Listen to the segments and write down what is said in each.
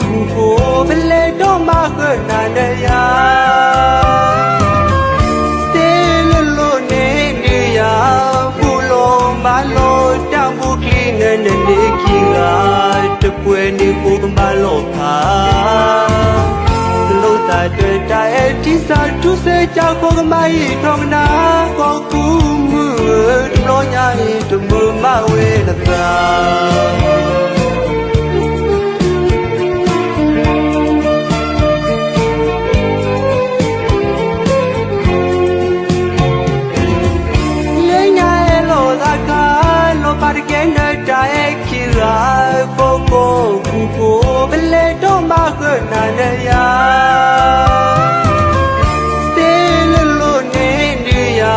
kuko bele do magna ne ya Stelo ne ne ya bulo malo tambu kline ne ne kinga te pwe ni ko malo pha Lo ta de ta e ti sa tu se cha ko mai thong na ko ku mu lo nya e tu mu ma we la ta Poco kuko bele do magna ne ya Stelo ne ne ya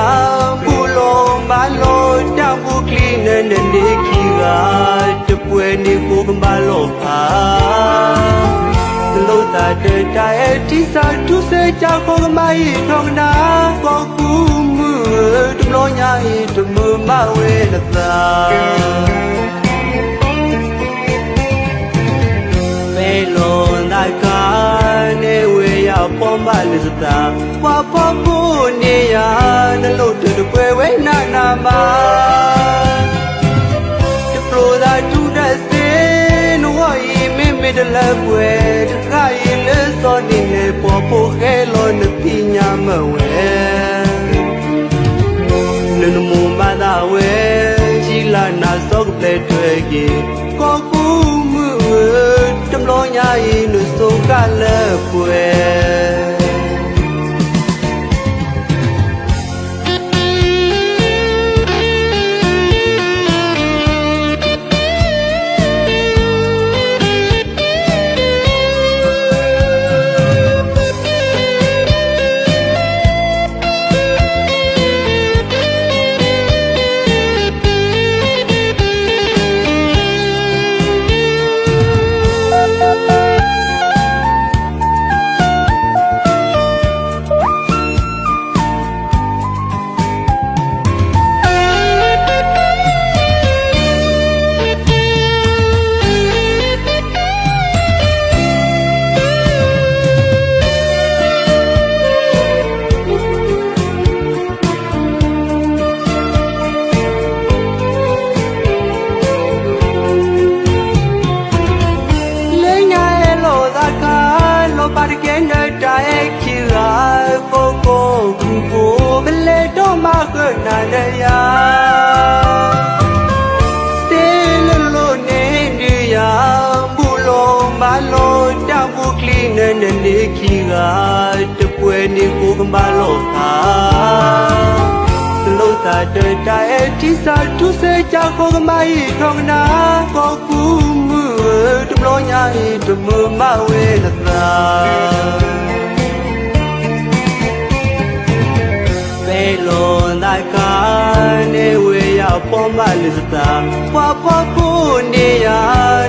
bulo malo tambu kline ne ne kiga te pwe ni ko malo pha Lo ta de ta e ti sa tu se cha ko mai thong na ko ku mu tu lo nya e tu mu ma we la ta ne we ya pomba lista wa popu ne ya na lo de pwe we na na ma de pro da tu da se no wa yi me me de la pwe de ka yi le so ni ne popu he lo ne pi nya ma we ne no mo ma da we ji la na so ple twe gi ko ku mu Tâm lo nhai nu so ka le pwe na ne ya Stelo ne ne ya bulo malo tambu kline ne ne kiga te pwe ni ko malo pha Lo ta de ta e ti sa tu se cha ko mai thong na ko ku mu tu lo nya e tu mu ma we la ta Lo na ka ne we ya pomba lista wa popu ne ya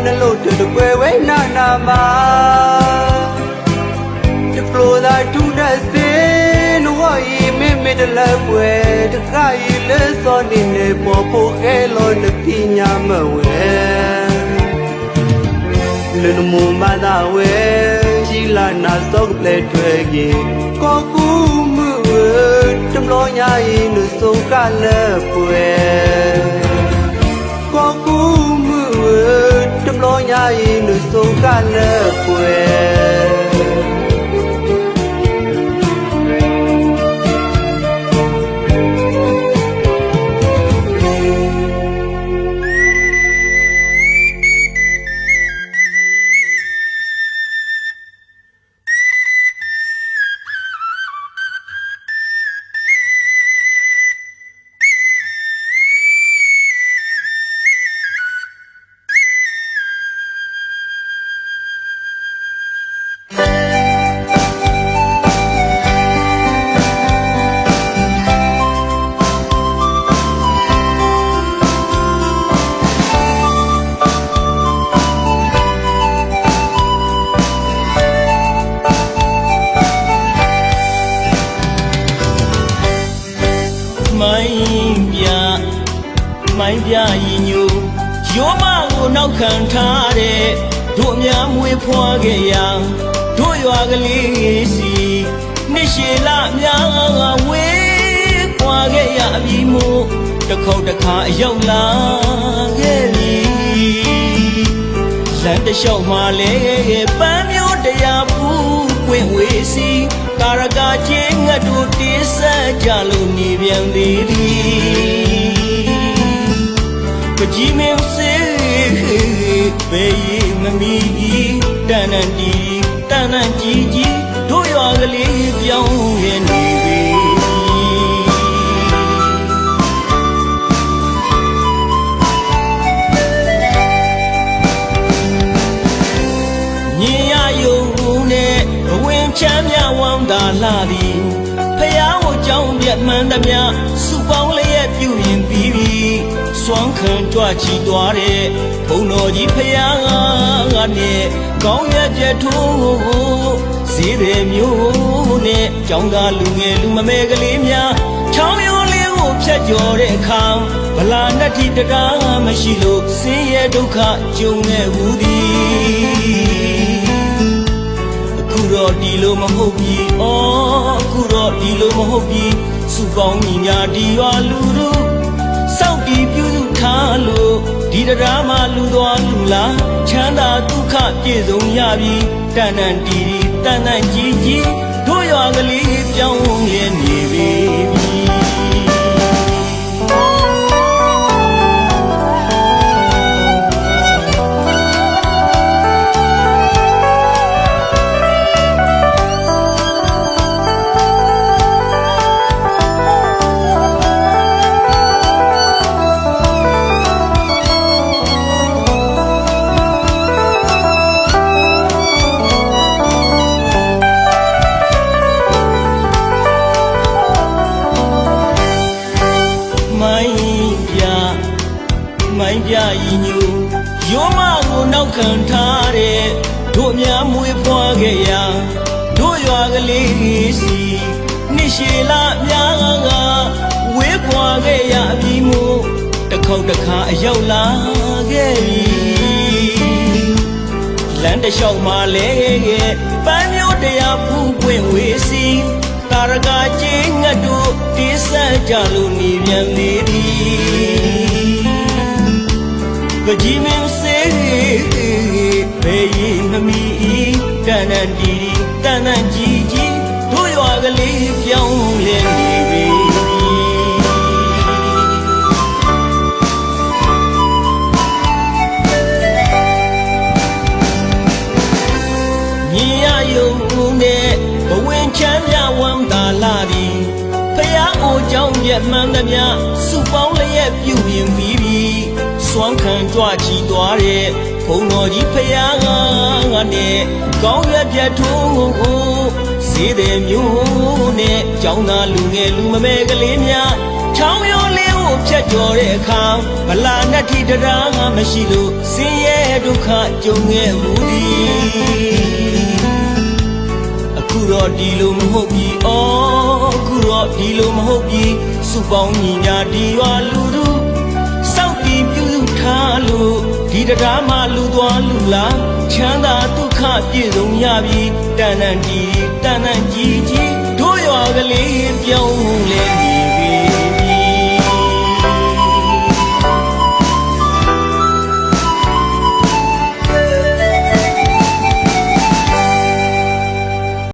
na lo de pwe we na na ma de pro da tu da se no wa yi me me de la pwe de ka yi le so ni ne popu he lo ne pi nya ma we le no mo ma da we ji la na so ple twe gi ko ku mu Tâm lo nhai nu so ka le pwe Ko ku mu Tâm lo nhai nu so ka le pweမိုင်းပြရင်ညိုရိုးမကိုနောက်ခံထားတဲ့ တို့များမွေးဖွားခဲ့ရာတို့ရွာကလေးစီနှစ်ရှည်လများဝေးခွာခဲ့ရပြီမို့တစ်ခေါက်တစ်ခါအရောက်လာခဲ့ပြီလမ်းတစ်လျှောက်မှာလဲပန်းမျိုးတရားပူပွင့်ဝေးစီကာရကာချင်းငတ်တို့တေးဆက်ကြလို့နေပြန်သေးသည်ပကြီးမင်းစေဘေးမမီတန်တန်တီတန်တန်ကြီးကြီးတို့ရွာကလေးပြောင်းရနေပြီညင်ရယုံနဲ့ဘဝင်ချမ်းမြဝမ်းသာလာသည်ဖယားကိုကြောင်းပြတ်မှန်သမျှစုပေါင်းလျက်ပြုရင်ပြီးပြီစွမ်းခံကြွချီသွားတဲ့ဘုံတော်ကြီးဖယားကနဲ့ကောင်းရပြတ်ထိုးဈေးတွေမျိုးနဲ့ကြောင်းသားလူငယ်လူမမဲကလေးများချောင်းရိုးလေးကိုဖြတ်ကျော်တဲ့အခါဗလာနှက်တိတရားမရှိလို့ဆင်းရဲဒုက္ခကြုံနေဘူးသည်အခုတော့ဒီလိုမဟုတ်ပြီအခုတော့ဒီလိုမဟုတ်ပြီစုပေါင်းညီညာဒီရွာလူတို့စောင့်တီးပြုစုထားလို့ဒီတရားမှလူသွားလူလာချမ်းသာဒုက္ခပြည့်စုံရပြီတန်တန်တီတန်တန်ကြီးကြီးတို့ရွာကလေးပြောင်းလဲနေပြီမိုင်းပြဤညူရိုးမကိုနောက်ခံထားတဲ့တို့များမွေးဖွားခဲ့ရာတို့ရွာကလေးစီနှစ်ရှည်လများကဝေးခွာခဲ့ရပြီမို့တစ်ခေါက်တစ်ခါအရောက်လာခဲ့ပြီလမ်းတစ်လျှောက်မှာလဲပန်းမျိုးတရားဖူးပွင့်ဝေးစီကာရကာချင်းငတ်တို့တေးဆက်ကြလို့နေပြန်လေသည်ပကြီးမင်းစေဘေးမမီတန်တန်တီတန်တန်ကြီးကြီးတို့ရွာကလေးပြောင်းလဲနေပြီညင်ရယုံနဲ့ဘဝင်ချမ်းမြဝမ်းသာလာသည်ဖယားအိုကြောင့်ပြတ်မှန်သမျှစုပေါင်းလျက်ပြုရင်ပြီးပြီစွမ်းခံကြွချီသွားတဲ့ဘုံတော်ကြီးဖယားကနဲ့ကောင်းရပြတ်ထိုးဈေးတွေမျိုးနဲ့ကြောင်းသားလူငယ်လူမမဲကလေးများချောင်းရိုးလေးကိုဖြတ်ကျော်တဲ့အခါဗလာနှက်တိတရားမရှိလို့ဆင်းရဲဒုက္ခကြုံခဲ့ဘူးသည်အခုတော့ဒီလိုမဟုတ်ပြီအခုတော့ဒီလိုမဟုတ်ပြီစုပေါင်းညီညာဒီရွာလူတို့စောင့်တီးပြုစုထားလို့ဒီတရားမှလူသွားလူလာချမ်းသာဒုက္ခပြည့်စုံရပြီတန်တန်တီတန်တန်ကြီးကြီးတို့ရွာကလေးပြောင်း